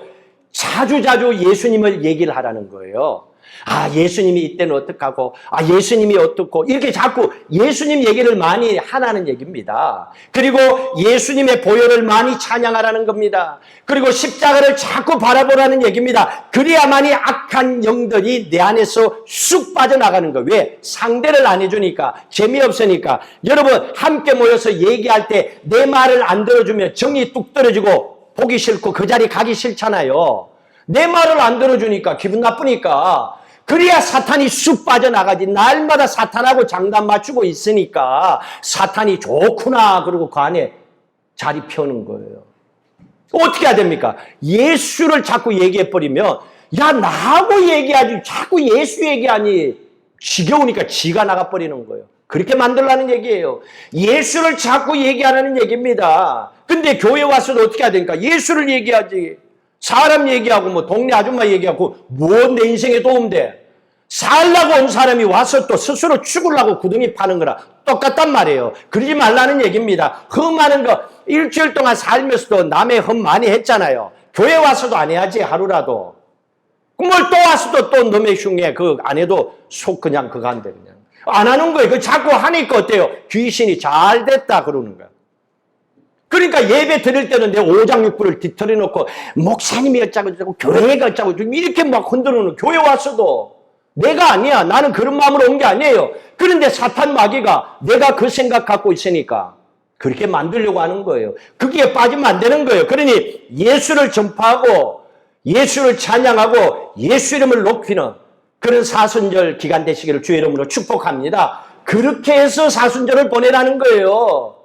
자주자주 예수님을 얘기를 하라는 거예요. 아, 예수님이 이때는 어떡하고, 아, 예수님이 어떻고, 이렇게 자꾸 예수님 얘기를 많이 하라는 얘기입니다. 그리고 예수님의 보혈을 많이 찬양하라는 겁니다. 그리고 십자가를 자꾸 바라보라는 얘기입니다. 그래야만이 악한 영들이 내 안에서 쑥 빠져나가는 거예요. 왜? 상대를 안 해주니까, 재미없으니까. 여러분, 함께 모여서 얘기할 때 내 말을 안 들어주면 정이 뚝 떨어지고 보기 싫고 그 자리 가기 싫잖아요. 내 말을 안 들어주니까 기분 나쁘니까. 그래야 사탄이 쑥 빠져나가지. 날마다 사탄하고 장단 맞추고 있으니까 사탄이 좋구나 그러고 그 안에 자리 펴는 거예요. 어떻게 해야 됩니까? 예수를 자꾸 얘기해버리면 야, 나하고 얘기하지 자꾸 예수 얘기하니 지겨우니까 지가 나가버리는 거예요. 그렇게 만들라는 얘기예요. 예수를 자꾸 얘기하라는 얘기입니다. 근데 교회 와서도 어떻게 해야 됩니까? 예수를 얘기하지. 사람 얘기하고 뭐 동네 아줌마 얘기하고 뭐 내 인생에 도움돼. 살라고 온 사람이 와서 또 스스로 죽으려고 구덩이 파는 거라 똑같단 말이에요. 그러지 말라는 얘기입니다. 흠하는 거 일주일 동안 살면서도 남의 흠 많이 했잖아요. 교회 와서도 안 해야지 하루라도. 뭘 또 와서도 또 놈의 흉에 그 안 해도 속 그냥 그거 한대 그냥. 안 하는 거예요. 그 자꾸 하니까 어때요? 귀신이 잘 됐다 그러는 거야. 그러니까 예배 드릴 때는 내 오장육부를 뒤틀어 놓고 목사님이 어쩌고 저쩌고 교회가 어쩌고 이렇게 막 흔들어 놓는 교회 왔어도 내가 아니야. 나는 그런 마음으로 온 게 아니에요. 그런데 사탄 마귀가 내가 그 생각 갖고 있으니까 그렇게 만들려고 하는 거예요. 거기에 빠지면 안 되는 거예요. 그러니 예수를 전파하고 예수를 찬양하고 예수 이름을 높이는 그런 사순절 기간 되시기를 주의 이름으로 축복합니다. 그렇게 해서 사순절을 보내라는 거예요.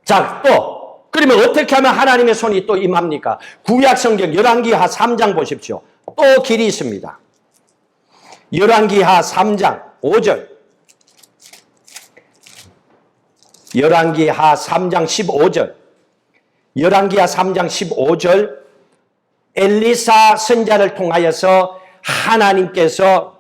자, 또 그러면 어떻게 하면 하나님의 손이 또 임합니까? 구약성경 열왕기하 3장 보십시오. 또 길이 있습니다. 열왕기하 3장 5절. 열왕기하 3장 15절. 열왕기하 3장 15절. 엘리사 선자를 통하여서 하나님께서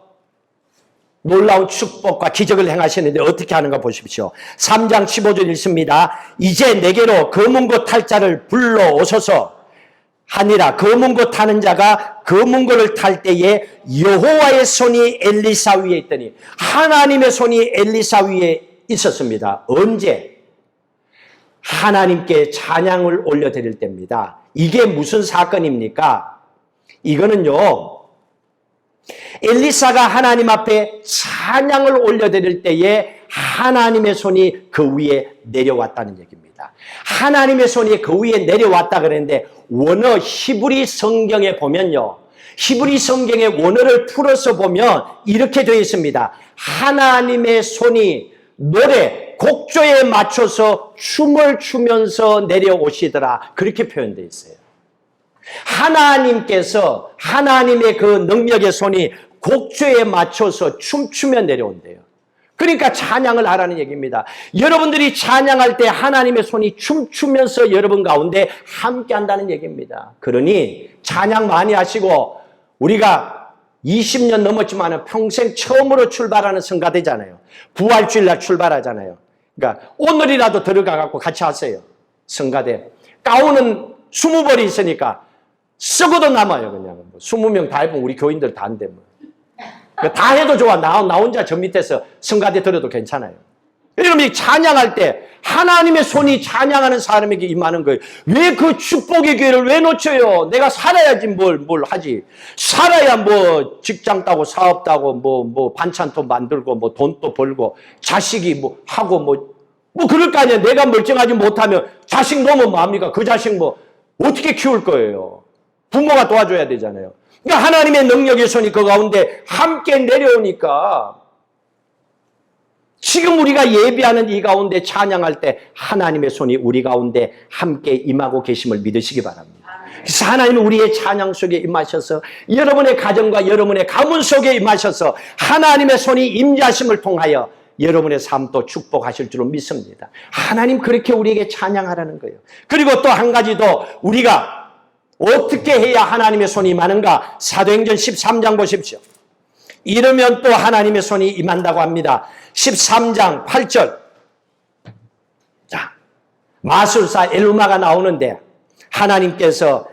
놀라운 축복과 기적을 행하시는데 어떻게 하는가 보십시오. 3장 15절 읽습니다. 이제 내게로 검은고 탈 자를 불러오소서 하니라. 검은고 타는 자가 검은고를 탈 때에 여호와의 손이 엘리사 위에 있더니 하나님의 손이 엘리사 위에 있었습니다. 언제? 하나님께 찬양을 올려드릴 때입니다. 이게 무슨 사건입니까? 이거는요, 엘리사가 하나님 앞에 찬양을 올려드릴 때에 하나님의 손이 그 위에 내려왔다는 얘기입니다. 하나님의 손이 그 위에 내려왔다 그랬는데 원어 히브리 성경에 보면요. 히브리 성경의 원어를 풀어서 보면 이렇게 되어 있습니다. 하나님의 손이 노래, 곡조에 맞춰서 춤을 추면서 내려오시더라. 그렇게 표현되어 있어요. 하나님께서 하나님의 그 능력의 손이 곡조에 맞춰서 춤추며 내려온대요. 그러니까 찬양을 하라는 얘기입니다. 여러분들이 찬양할 때 하나님의 손이 춤추면서 여러분 가운데 함께 한다는 얘기입니다. 그러니 찬양 많이 하시고 우리가 20년 넘었지만 평생 처음으로 출발하는 성가대잖아요. 부활주일날 출발하잖아요. 그러니까 오늘이라도 들어가갖고 같이 하세요. 성가대. 가운은 20벌이 있으니까 썩어도 남아요. 그냥 20명 다 해보면 우리 교인들 다 안 되면. 다 해도 좋아. 나 혼자 저 밑에서 성가대 들어도 괜찮아요. 여러분이 찬양할 때 하나님의 손이 찬양하는 사람에게 임하는 거예요. 왜 그 축복의 기회를 왜 놓쳐요? 내가 살아야지 뭘 하지. 살아야 뭐 직장 따고 사업 따고 뭐 반찬도 만들고 뭐 돈도 벌고 자식이 뭐 하고 뭐 그럴 거 아니야. 내가 멀쩡하지 못하면 자식 놓으면 뭐합니까? 그 자식 뭐 어떻게 키울 거예요? 부모가 도와줘야 되잖아요. 그러니까 하나님의 능력의 손이 그 가운데 함께 내려오니까 지금 우리가 예배하는 이 가운데 찬양할 때 하나님의 손이 우리 가운데 함께 임하고 계심을 믿으시기 바랍니다. 그래서 하나님은 우리의 찬양 속에 임하셔서 여러분의 가정과 여러분의 가문 속에 임하셔서 하나님의 손이 임재하심을 통하여 여러분의 삶도 축복하실 줄로 믿습니다. 하나님 그렇게 우리에게 찬양하라는 거예요. 그리고 또 한 가지 더 우리가 어떻게 해야 하나님의 손이 임하는가? 사도행전 13장 보십시오. 이러면 또 하나님의 손이 임한다고 합니다. 13장 8절. 자, 마술사 엘루마가 나오는데 하나님께서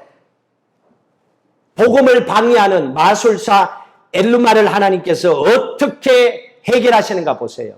복음을 방해하는 마술사 엘루마를 하나님께서 어떻게 해결하시는가 보세요.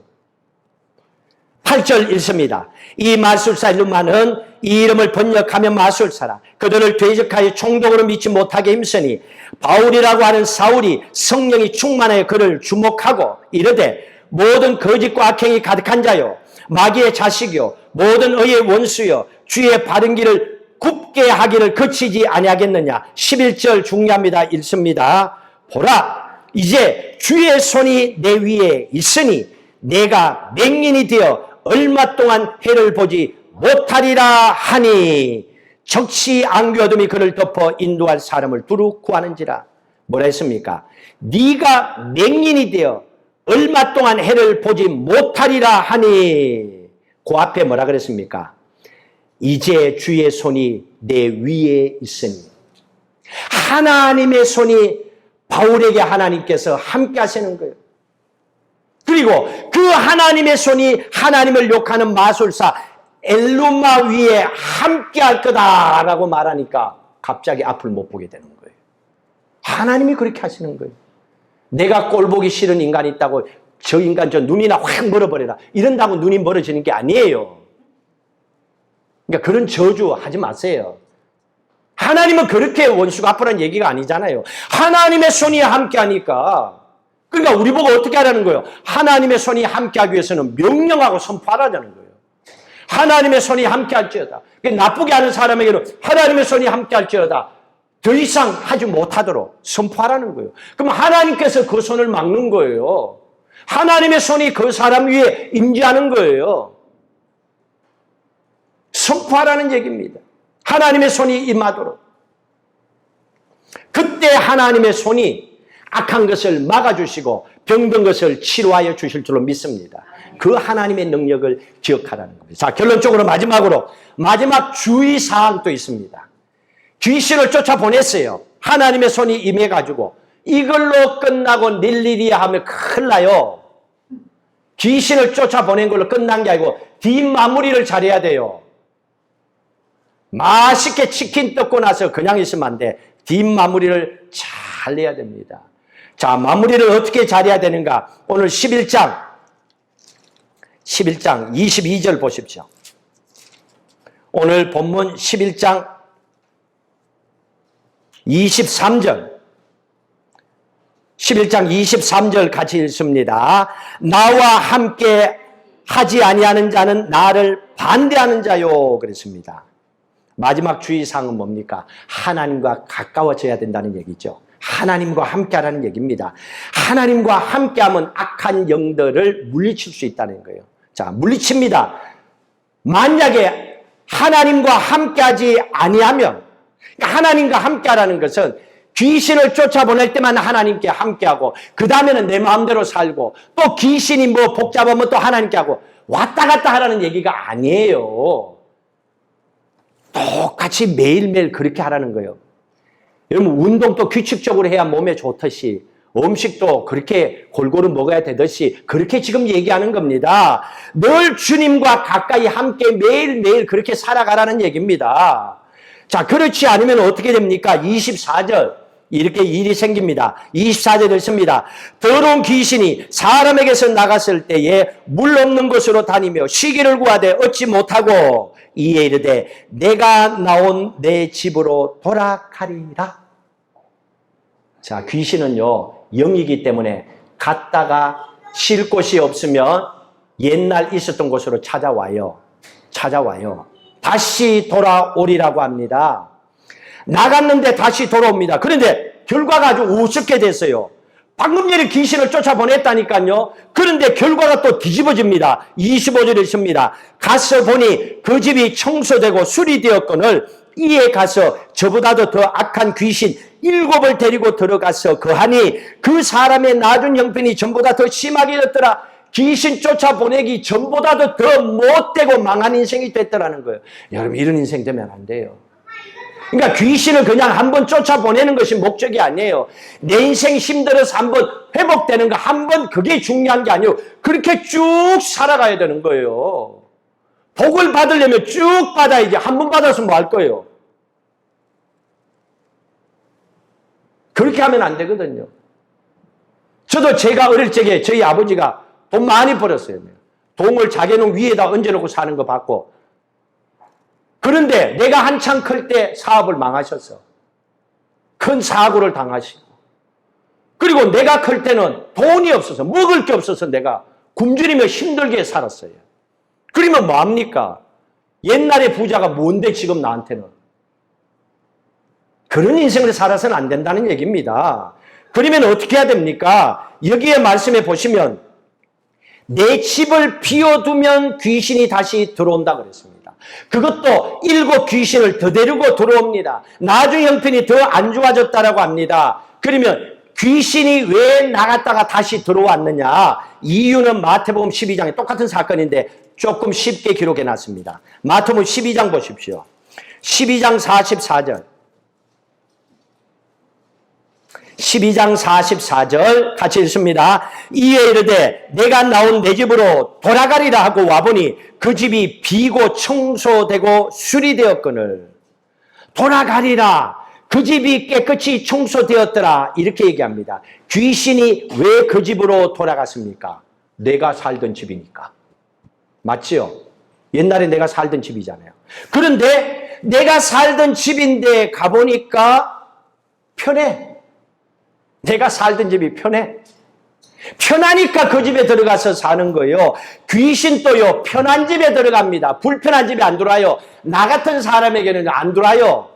8절 읽습니다. 이 마술사 엘루마는 이 이름을 번역하며 마술사라. 그들을 대적하여 총독으로 믿지 못하게 힘쓰니 바울이라고 하는 사울이 성령이 충만하여 그를 주목하고 이르되 모든 거짓과 악행이 가득한 자요 마귀의 자식이요 모든 의의 원수요 주의 바른 길을 굽게 하기를 그치지 아니하겠느냐. 11절 중요합니다. 읽습니다. 보라 이제 주의 손이 내 위에 있으니 내가 맹인이 되어 얼마 동안 해를 보지 못하리라 하니 적시 안개 어둠이 그를 덮어 인도할 사람을 두루 구하는지라. 뭐라 했습니까? 네가 맹인이 되어 얼마 동안 해를 보지 못하리라 하니 그 앞에 뭐라 그랬습니까? 이제 주의 손이 내 위에 있으니. 하나님의 손이 바울에게 하나님께서 함께 하시는 거예요. 그리고 그 하나님의 손이 하나님을 욕하는 마술사 엘루마 위에 함께 할 거다라고 말하니까 갑자기 앞을 못 보게 되는 거예요. 하나님이 그렇게 하시는 거예요. 내가 꼴 보기 싫은 인간이 있다고 저 인간 저 눈이나 확 멀어버려라 이런다고 눈이 멀어지는 게 아니에요. 그러니까 그런 저주 하지 마세요. 하나님은 그렇게 원수가 앞으로는 얘기가 아니잖아요. 하나님의 손이 함께 하니까. 그러니까 우리 보고 어떻게 하라는 거예요? 하나님의 손이 함께 하기 위해서는 명령하고 선포하라는 거예요. 하나님의 손이 함께 할지어다. 나쁘게 하는 사람에게는 하나님의 손이 함께 할지어다. 더 이상 하지 못하도록 선포하라는 거예요. 그럼 하나님께서 그 손을 막는 거예요. 하나님의 손이 그 사람 위에 임재하는 거예요. 선포하라는 얘기입니다. 하나님의 손이 임하도록. 그때 하나님의 손이 악한 것을 막아주시고 병든 것을 치료하여 주실 줄로 믿습니다. 그 하나님의 능력을 기억하라는 겁니다. 자, 결론적으로 마지막 주의사항도 있습니다. 귀신을 쫓아보냈어요. 하나님의 손이 임해가지고 이걸로 끝나고 닐리리야 하면 큰일 나요. 귀신을 쫓아보낸 걸로 끝난 게 아니고 뒷마무리를 잘해야 돼요. 맛있게 치킨 뜯고 나서 그냥 있으면 안 돼. 뒷마무리를 잘 해야 됩니다. 자, 마무리를 어떻게 잘해야 되는가? 오늘 11장 22절 보십시오. 오늘 본문 11장 23절 11장 23절 같이 읽습니다. 나와 함께 하지 아니하는 자는 나를 반대하는 자요 그랬습니다. 마지막 주의사항은 뭡니까? 하나님과 가까워져야 된다는 얘기죠. 하나님과 함께하라는 얘기입니다. 하나님과 함께하면 악한 영들을 물리칠 수 있다는 거예요. 자, 물리칩니다. 만약에 하나님과 함께하지 아니하면, 그러니까 하나님과 함께하라는 것은 귀신을 쫓아보낼 때만 하나님께 함께하고 그 다음에는 내 마음대로 살고 또 귀신이 뭐 복잡하면 또 하나님께 하고 왔다 갔다 하라는 얘기가 아니에요. 똑같이 매일매일 그렇게 하라는 거예요. 여러분 운동도 규칙적으로 해야 몸에 좋듯이 음식도 그렇게 골고루 먹어야 되듯이 그렇게 지금 얘기하는 겁니다. 늘 주님과 가까이 함께 매일매일 그렇게 살아가라는 얘기입니다. 자, 그렇지 않으면 어떻게 됩니까? 24절 이렇게 일이 생깁니다. 24절 읽습니다. 더러운 귀신이 사람에게서 나갔을 때에 물 없는 곳으로 다니며 쉬기를 구하되 얻지 못하고 이에 이르되 내가 나온 내 집으로 돌아가리라. 자, 귀신은요 영이기 때문에 갔다가 쉴 곳이 없으면 옛날 있었던 곳으로 찾아와요. 다시 돌아오리라고 합니다. 나갔는데 다시 돌아옵니다. 그런데 결과가 아주 우습게 됐어요. 방금 전에 귀신을 쫓아보냈다니까요. 그런데 결과가 또 뒤집어집니다. 25절에 있습니다. 가서 보니 그 집이 청소되고 수리되었거늘 이에 가서 저보다도 더 악한 귀신 7을 데리고 들어가서 거하니 그 사람의 나중 형편이 전보다 더 심하게 됐더라. 귀신 쫓아보내기 전보다도 더 못되고 망한 인생이 됐더라는 거예요. 여러분 이런 인생 되면 안 돼요. 그러니까 귀신을 그냥 한번 쫓아보내는 것이 목적이 아니에요. 내 인생 힘들어서 한번 회복되는 거 한번 그게 중요한 게 아니에요. 그렇게 쭉 살아가야 되는 거예요. 복을 받으려면 쭉 받아야지. 한 번 받아서 뭐 할 거예요? 그렇게 하면 안 되거든요. 저도 제가 어릴 적에 저희 아버지가 돈 많이 벌었어요. 돈을 자기는 위에다 얹어놓고 사는 거 봤고. 그런데 내가 한창 클 때 사업을 망하셨어. 큰 사고를 당하시고. 그리고 내가 클 때는 돈이 없어서, 먹을 게 없어서 내가 굶주리며 힘들게 살았어요. 그러면 뭐합니까? 옛날에 부자가 뭔데 지금 나한테는. 그런 인생을 살아서는 안 된다는 얘기입니다. 그러면 어떻게 해야 됩니까? 여기에 말씀해 보시면 내 집을 비워두면 귀신이 다시 들어온다 그랬습니다. 그것도 7 귀신을 더 데리고 들어옵니다. 나중에 형편이 더 안 좋아졌다라고 합니다. 그러면 귀신이 왜 나갔다가 다시 들어왔느냐? 이유는 마태복음 12장에 똑같은 사건인데 조금 쉽게 기록해 놨습니다. 마태복음 12장 보십시오. 12장 44절. 12장 44절 같이 읽습니다. 이에 이르되 내가 나온 내 집으로 돌아가리라 하고 와보니 그 집이 비고 청소되고 수리되었거늘. 돌아가리라. 그 집이 깨끗이 청소되었더라. 이렇게 얘기합니다. 귀신이 왜 그 집으로 돌아갔습니까? 내가 살던 집이니까. 맞지요? 옛날에 내가 살던 집이잖아요. 그런데 내가 살던 집인데 가보니까 편해. 내가 살던 집이 편해. 편하니까 그 집에 들어가서 사는 거예요. 귀신도요, 편한 집에 들어갑니다. 불편한 집에 안 들어와요. 나 같은 사람에게는 안 들어와요.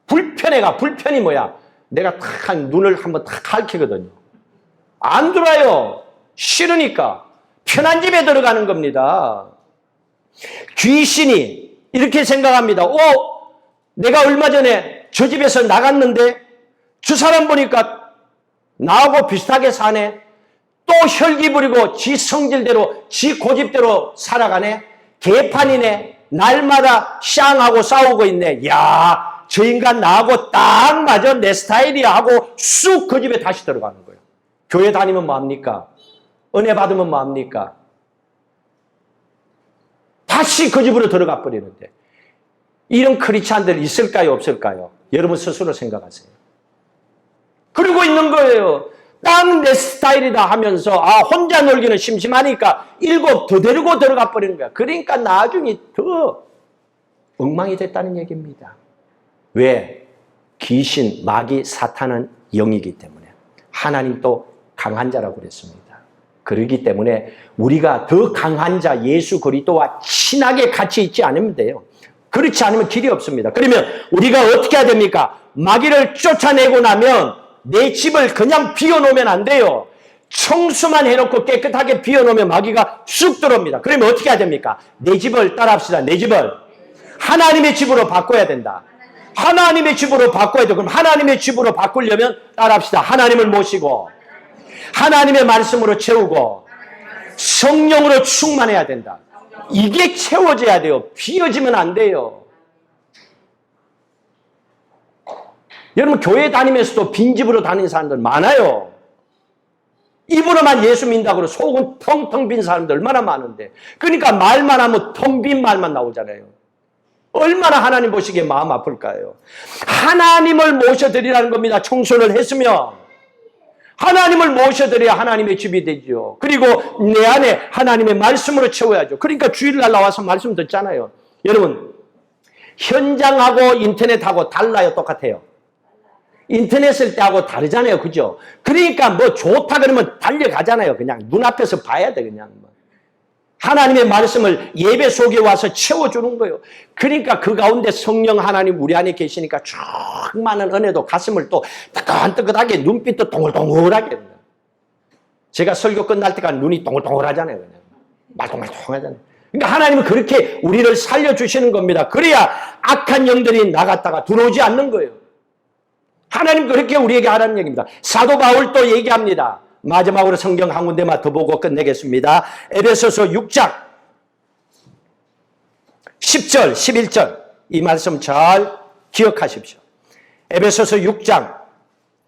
불편해가, 불편이 뭐야? 내가 탁 눈을 한번 탁 핥히거든요. 안 들어와요. 싫으니까. 편한 집에 들어가는 겁니다. 귀신이 이렇게 생각합니다. 내가 얼마 전에 저 집에서 나갔는데 저 사람 보니까 나하고 비슷하게 사네. 또 혈기 부리고 지 성질대로 지 고집대로 살아가네. 개판이네. 날마다 쌍하고 싸우고 있네. 야, 저 인간 나하고 딱 맞아. 내 스타일이야 하고 쑥 그 집에 다시 들어가는 거예요. 교회 다니면 뭐합니까? 은혜 받으면 뭐합니까? 다시 그 집으로 들어가 버리는데. 이런 크리스찬들 있을까요? 없을까요? 여러분 스스로 생각하세요. 그러고 있는 거예요. 딱 내 스타일이다 하면서 혼자 놀기는 심심하니까 7 더 데리고 들어가 버리는 거야. 그러니까 나중에 더 엉망이 됐다는 얘기입니다. 왜? 귀신, 마귀, 사탄은 영이기 때문에. 하나님 또 강한 자라고 그랬습니다. 그렇기 때문에 우리가 더 강한 자 예수 그리스도와 친하게 같이 있지 않으면 돼요. 그렇지 않으면 길이 없습니다. 그러면 우리가 어떻게 해야 됩니까? 마귀를 쫓아내고 나면 내 집을 그냥 비워놓으면 안 돼요. 청소만 해놓고 깨끗하게 비워놓으면 마귀가 쑥 들어옵니다. 그러면 어떻게 해야 됩니까? 내 집을 따라합시다. 내 집을 하나님의 집으로 바꿔야 된다. 하나님의 집으로 바꿔야 돼. 그럼 하나님의 집으로 바꾸려면 따라합시다. 하나님을 모시고 하나님의 말씀으로 채우고 성령으로 충만해야 된다. 이게 채워져야 돼요. 비워지면 안 돼요. 여러분 교회 다니면서도 빈집으로 다니는 사람들 많아요. 입으로만 예수 믿는다고 속은 텅텅 빈 사람들 얼마나 많은데. 그러니까 말만 하면 텅 빈 말만 나오잖아요. 얼마나 하나님 보시기에 마음 아플까요? 하나님을 모셔드리라는 겁니다. 청소를 했으면. 하나님을 모셔드려야 하나님의 집이 되죠. 그리고 내 안에 하나님의 말씀으로 채워야죠. 그러니까 주일날 나와서 말씀 듣잖아요. 여러분 현장하고 인터넷하고 달라요? 똑같아요? 인터넷 쓸 때하고 다르잖아요. 그죠? 그러니까 뭐 좋다 그러면 달려가잖아요. 그냥 눈앞에서 봐야 돼. 그냥 하나님의 말씀을 예배 속에 와서 채워주는 거예요. 그러니까 그 가운데 성령 하나님 우리 안에 계시니까 충만한 은혜도 가슴을 또 뜨끈뜨끈하게 눈빛도 동글동글하게. 제가 설교 끝날 때까지 눈이 동글동글하잖아요. 그냥 말똥말똥하잖아요. 그러니까 하나님은 그렇게 우리를 살려주시는 겁니다. 그래야 악한 영들이 나갔다가 들어오지 않는 거예요. 하나님 그렇게 우리에게 하라는 얘기입니다. 사도 바울도 얘기합니다. 마지막으로 성경 한 군데만 더 보고 끝내겠습니다. 에베소서 6장 10절 11절 이 말씀 잘 기억하십시오. 에베소서 6장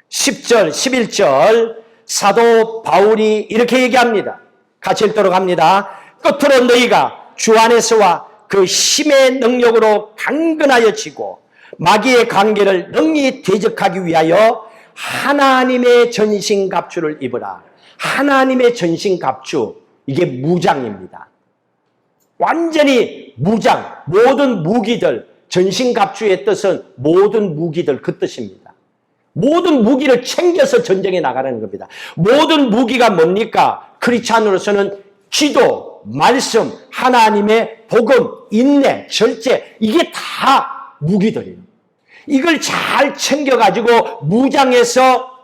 10절 11절 사도 바울이 이렇게 얘기합니다. 같이 읽도록 합니다. 끝으로 너희가 주 안에서와 그 힘의 능력으로 강건하여 지고 마귀의 관계를 능히 대적하기 위하여 하나님의 전신갑주를 입으라. 하나님의 전신갑주, 이게 무장입니다. 완전히 무장, 모든 무기들, 전신갑주의 뜻은 모든 무기들 그 뜻입니다. 모든 무기를 챙겨서 전쟁에 나가라는 겁니다. 모든 무기가 뭡니까? 크리스찬으로서는 기도, 말씀, 하나님의 복음, 인내, 절제, 이게 다 무기들이에요. 이걸 잘 챙겨가지고 무장해서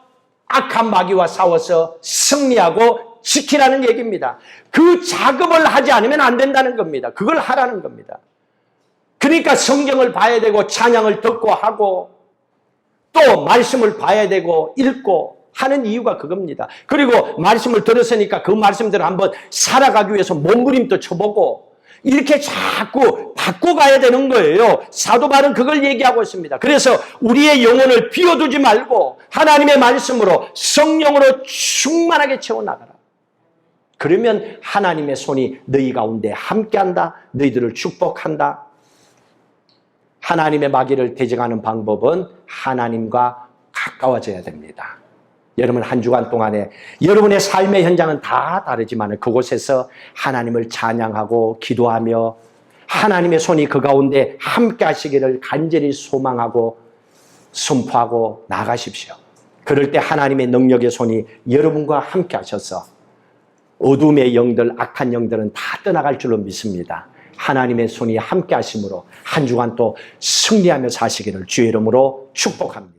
악한 마귀와 싸워서 승리하고 지키라는 얘기입니다. 그 작업을 하지 않으면 안 된다는 겁니다. 그걸 하라는 겁니다. 그러니까 성경을 봐야 되고 찬양을 듣고 하고 또 말씀을 봐야 되고 읽고 하는 이유가 그겁니다. 그리고 말씀을 들었으니까 그 말씀대로 한번 살아가기 위해서 몸부림도 쳐보고 이렇게 자꾸 바꿔가야 되는 거예요. 사도 바울은 그걸 얘기하고 있습니다. 그래서 우리의 영혼을 비워두지 말고 하나님의 말씀으로 성령으로 충만하게 채워나가라. 그러면 하나님의 손이 너희 가운데 함께한다. 너희들을 축복한다. 하나님의 마귀를 대적하는 방법은 하나님과 가까워져야 됩니다. 여러분 한 주간 동안에 여러분의 삶의 현장은 다 다르지만 그곳에서 하나님을 찬양하고 기도하며 하나님의 손이 그 가운데 함께 하시기를 간절히 소망하고 선포하고 나가십시오. 그럴 때 하나님의 능력의 손이 여러분과 함께 하셔서 어둠의 영들, 악한 영들은 다 떠나갈 줄로 믿습니다. 하나님의 손이 함께 하심으로 한 주간 또 승리하며 사시기를 주의 이름으로 축복합니다.